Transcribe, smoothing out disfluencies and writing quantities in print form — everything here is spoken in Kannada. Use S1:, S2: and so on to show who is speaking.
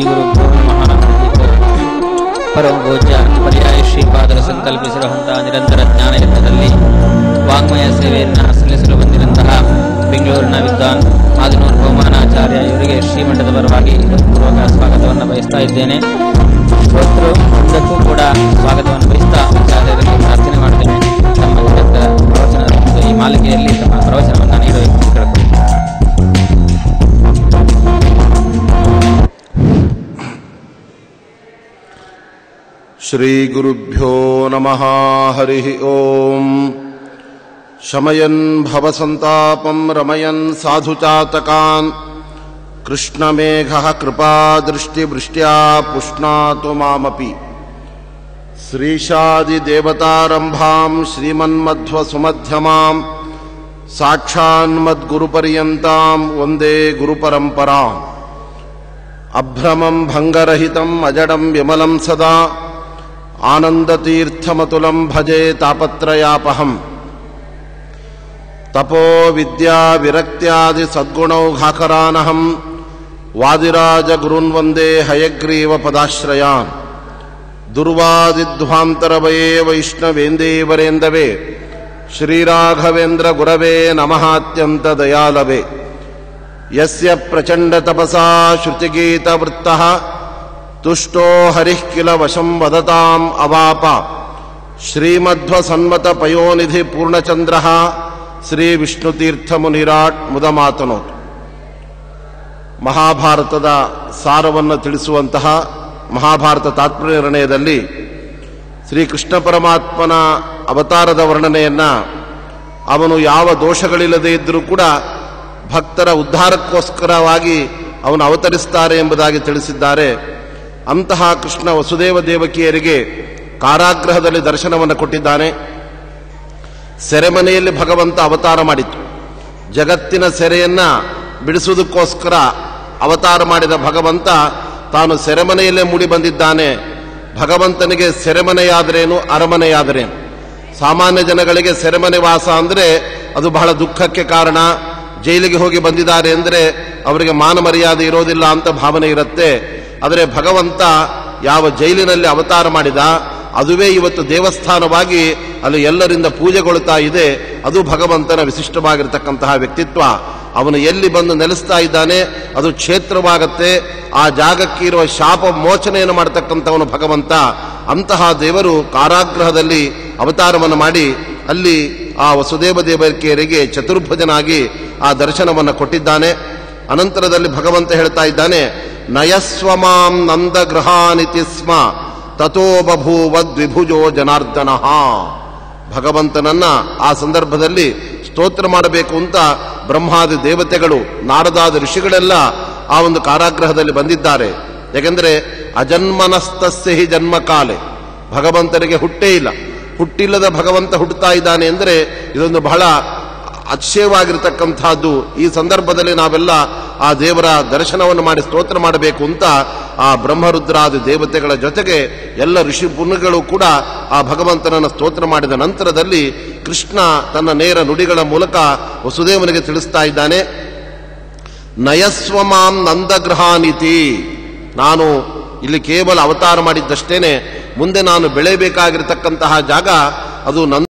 S1: ಗುರುಭ್ಯೋ ನಮಃ. ಪರಮ ಪೂಜ್ಯ ಪರ್ಯಾಯ ಶ್ರೀಪಾದರ ಸಂಕಲ್ಪಿಸಿರುವಂತಹ ನಿರಂತರ ಜ್ಞಾನ ಯಜ್ಞದಲ್ಲಿ ವಾಂಗ್ಮಯ ಸೇವೆಯನ್ನು ಸಲ್ಲಿಸಲು ಬಂದಿರುವಂತಹ ಬೆಂಗಳೂರಿನ ವಿದ್ವಾನ್ ಆದಿನೂರು ಬಹುಮಾನಾಚಾರ್ಯ ಇವರಿಗೆ ಶ್ರೀಮಠದ ಪರವಾಗಿ ಪೂರ್ವಕ ಸ್ವಾಗತವನ್ನು ಬಯಸ್ತಾ ಇದ್ದೇನೆ. ಶ್ರೋತೃ ಇದಕ್ಕೂ ಕೂಡ ಸ್ವಾಗತವನ್ನು ಬಯಸ್ತಾ ಆಚಾರ್ಯರಲ್ಲಿ ಪ್ರಾರ್ಥನೆ ಮಾಡ್ತೇನೆ. ತಮ್ಮ ನಿರಂತರ ಪ್ರವಚನ ಈ ಮಾಲಿಕೆಯಲ್ಲಿ ತಮ್ಮ ಪ್ರವಚನವನ್ನು ನೀಡಬೇಕು ಅಂತ ಕೇಳ್ತೇನೆ.
S2: ಶ್ರೀ ಗುರುಭ್ಯೋ ನಮಃ. ಹರಿ ಓಂ. ಶಮಯನ್ ಭವಸಂತಾಪಂ ರಮಯನ್ ಸಾಧುಚಾತಕಾನ್ ಕೃಷ್ಣಮೇಘಃ ಕೃಪಾದೃಷ್ಟಿವೃಷ್ಟ್ಯಾ ಪುಷ್ಣಾತು ಮಾಮಪಿ. ಶ್ರೀಶಾದಿದೇವತಾರಂಭಾಂ ಶ್ರೀಮನ್ಮಧ್ವಸುಮಧ್ಯಮಾಂ ಸಾಕ್ಷಾನ್ಮದ್ಗುರುಪರ್ಯಂತಾಂ ವಂದೇ ಗುರುಪರಂಪರಾಂ. ಅಭ್ರಮಂ ಭಂಗರಹಿತಂ ಅಜಡಂ ವಿಮಲಂ ಸದಾ ಆನಂದತೀರ್ಥಮತುಲಂ ಭಜೆ ತಾಪತ್ರಯಾಪಹಂ. ತಪೋ ವಿದ್ಯಾ ವಿರಕ್ತ್ಯಾದಿ ಸದ್ಗುಣೌಘಾಕರಾನಹಂ ವಾದಿರಾಜ ಗುರುನ್ ವಂದೇ ಹಯಗ್ರೀವ ಪದಾಶ್ರಯಾನ್. ದುರ್ವಾದಿಧ್ವಾಂತರವಯೇ ವೈಷ್ಣವೇಂದೇವರೇಂದವೇ ಶ್ರೀರಾಘವೇಂದ್ರ ಗುರವೇ ನಮಃ ಅತ್ಯಂತ ದಯಾಲವೇ. ಯಸ್ಯ ಪ್ರಚಂಡ ತಪಸಾ ಶ್ರುತಿಗೀತವೃತ್ತಃ ತುಷ್ಟೋ ಹರಿಃ ಕಿಲ ವಶಂ ವದತಾಂ ಅವಾಪ. ಶ್ರೀಮಧ್ವಸನ್ಮತ ಪಯೋನಿಧಿ ಪೂರ್ಣಚಂದ್ರಃ ಶ್ರೀ ವಿಷ್ಣುತೀರ್ಥ ಮುನಿರಾಟ್ ಮುದಮಾತನೋತು. ಮಹಾಭಾರತದ ಸಾರವನ್ನು ತಿಳಿಸುವಂತಹ ಮಹಾಭಾರತ ತಾತ್ಪರ್ಯ ನಿರ್ಣಯದಲ್ಲಿ ಶ್ರೀಕೃಷ್ಣ ಪರಮಾತ್ಮನ ಅವತಾರದ ವರ್ಣನೆಯನ್ನು ಅವನು ಯಾವ ದೋಷಗಳಿಲ್ಲದೆ ಇದ್ದರೂ ಕೂಡ ಭಕ್ತರ ಉದ್ಧಾರಕ್ಕೋಸ್ಕರವಾಗಿ ಅವನು ಅವತರಿಸ್ತಾರೆ ಎಂಬುದಾಗಿ ತಿಳಿಸಿದ್ದಾರೆ. ಅಂತಹ ಕೃಷ್ಣ ವಸುದೇವ ದೇವಕಿಯರಿಗೆ ಕಾರಾಗೃಹದಲ್ಲಿ ದರ್ಶನವನ್ನು ಕೊಟ್ಟಿದ್ದಾನೆ. ಸೆರೆಮನೆಯಲ್ಲಿ ಭಗವಂತ ಅವತಾರ ಮಾಡಿತು. ಜಗತ್ತಿನ ಸೆರೆಯನ್ನು ಬಿಡಿಸುವುದಕ್ಕೋಸ್ಕರ ಅವತಾರ ಮಾಡಿದ ಭಗವಂತ ತಾನು ಸೆರೆಮನೆಯಲ್ಲೇ ಮೂಡಿ ಬಂದಿದ್ದಾನೆ. ಭಗವಂತನಿಗೆ ಸೆರೆಮನೆಯಾದರೇನು ಅರಮನೆಯಾದರೇನು? ಸಾಮಾನ್ಯ ಜನಗಳಿಗೆ ಸೆರೆಮನೆ ವಾಸ ಅಂದರೆ ಅದು ಬಹಳ ದುಃಖಕ್ಕೆ ಕಾರಣ. ಜೈಲಿಗೆ ಹೋಗಿ ಬಂದಿದ್ದಾರೆ ಅಂದರೆ ಅವರಿಗೆ ಮಾನ ಮರ್ಯಾದೆ ಇರೋದಿಲ್ಲ ಅಂತ ಭಾವನೆ ಇರುತ್ತೆ. ಆದರೆ ಭಗವಂತ ಯಾವ ಜೈಲಿನಲ್ಲಿ ಅವತಾರ ಮಾಡಿದ ಅದುವೇ ಇವತ್ತು ದೇವಸ್ಥಾನವಾಗಿ ಅಲ್ಲಿ ಎಲ್ಲರಿಂದ ಪೂಜೆಗೊಳ್ತಾ ಇದೆ. ಅದು ಭಗವಂತನ ವಿಶಿಷ್ಟವಾಗಿರ್ತಕ್ಕಂತಹ ವ್ಯಕ್ತಿತ್ವ. ಅವನು ಎಲ್ಲಿ ಬಂದು ನೆಲೆಸ್ತಾ ಇದ್ದಾನೆ ಅದು ಕ್ಷೇತ್ರವಾಗತ್ತೆ. ಆ ಜಾಗಕ್ಕೆ ಇರುವ ಶಾಪ ಮೋಚನೆಯನ್ನು ಮಾಡತಕ್ಕಂಥವನು ಭಗವಂತ. ಅಂತಹ ದೇವರು ಕಾರಾಗೃಹದಲ್ಲಿ ಅವತಾರವನ್ನು ಮಾಡಿ ಅಲ್ಲಿ ಆ ವಸುದೇವ ದೇವಕಿಯರಿಗೆ ಚತುರ್ಭುಜನಾಗಿ ಆ ದರ್ಶನವನ್ನು ಕೊಟ್ಟಿದ್ದಾನೆ. ಅನಂತರದಲ್ಲಿ ಭಗವಂತ ಹೇಳ್ತಾ ಇದ್ದಾನೆ, ನಯಸ್ವಮಾಂ ನಂದಗೃಹಾನಿತಿ ಸ್ಮ ತಥೋ ಬಭೂವದ್ವಿಭುಜೋ ಜನಾರ್ದನ. ಭಗವಂತನನ್ನ ಆ ಸಂದರ್ಭದಲ್ಲಿ ಸ್ತೋತ್ರ ಮಾಡಬೇಕು ಅಂತ ಬ್ರಹ್ಮಾದಿ ದೇವತೆಗಳು ನಾರದಾದ ಋಷಿಗಳೆಲ್ಲ ಆ ಒಂದು ಕಾರಾಗೃಹದಲ್ಲಿ ಬಂದಿದ್ದಾರೆ. ಯಾಕೆಂದರೆ ಅಜನ್ಮನಸ್ತಸ್ಯ ಹಿ ಜನ್ಮಕಾಲೆ, ಭಗವಂತನಿಗೆ ಹುಟ್ಟೇ ಇಲ್ಲ. ಹುಟ್ಟಿಲ್ಲದ ಭಗವಂತ ಹುಟ್ಟುತ್ತಾ ಇದ್ದಾನೆ ಅಂದರೆ ಇದೊಂದು ಬಹಳ ಅತಿಶಯವಾಗಿರ್ತಕ್ಕಂಥದ್ದು. ಈ ಸಂದರ್ಭದಲ್ಲಿ ನಾವೆಲ್ಲ ಆ ದೇವರ ದರ್ಶನವನ್ನು ಮಾಡಿ ಸ್ತೋತ್ರ ಮಾಡಬೇಕು ಅಂತ ಆ ಬ್ರಹ್ಮರುದ್ರಾದಿ ದೇವತೆಗಳ ಜೊತೆಗೆ ಎಲ್ಲ ಋಷಿ ಪುಣ್ಯಗಳು ಕೂಡ ಆ ಭಗವಂತನನ್ನು ಸ್ತೋತ್ರ ಮಾಡಿದ ನಂತರದಲ್ಲಿ ಕೃಷ್ಣ ತನ್ನ ನೇರ ನುಡಿಗಳ ಮೂಲಕ ವಸುದೇವನಿಗೆ ತಿಳಿಸ್ತಾ ಇದ್ದಾನೆ, ನಯಸ್ವಮಾಂ ನಂದಗೃಹಾನಿತಿ. ನಾನು ಇಲ್ಲಿ ಕೇವಲ ಅವತಾರ ಮಾಡಿದ್ದಷ್ಟೇನೆ, ಮುಂದೆ ನಾನು ಬೆಳೆಯಬೇಕಾಗಿರ್ತಕ್ಕಂತಹ ಜಾಗ ಅದು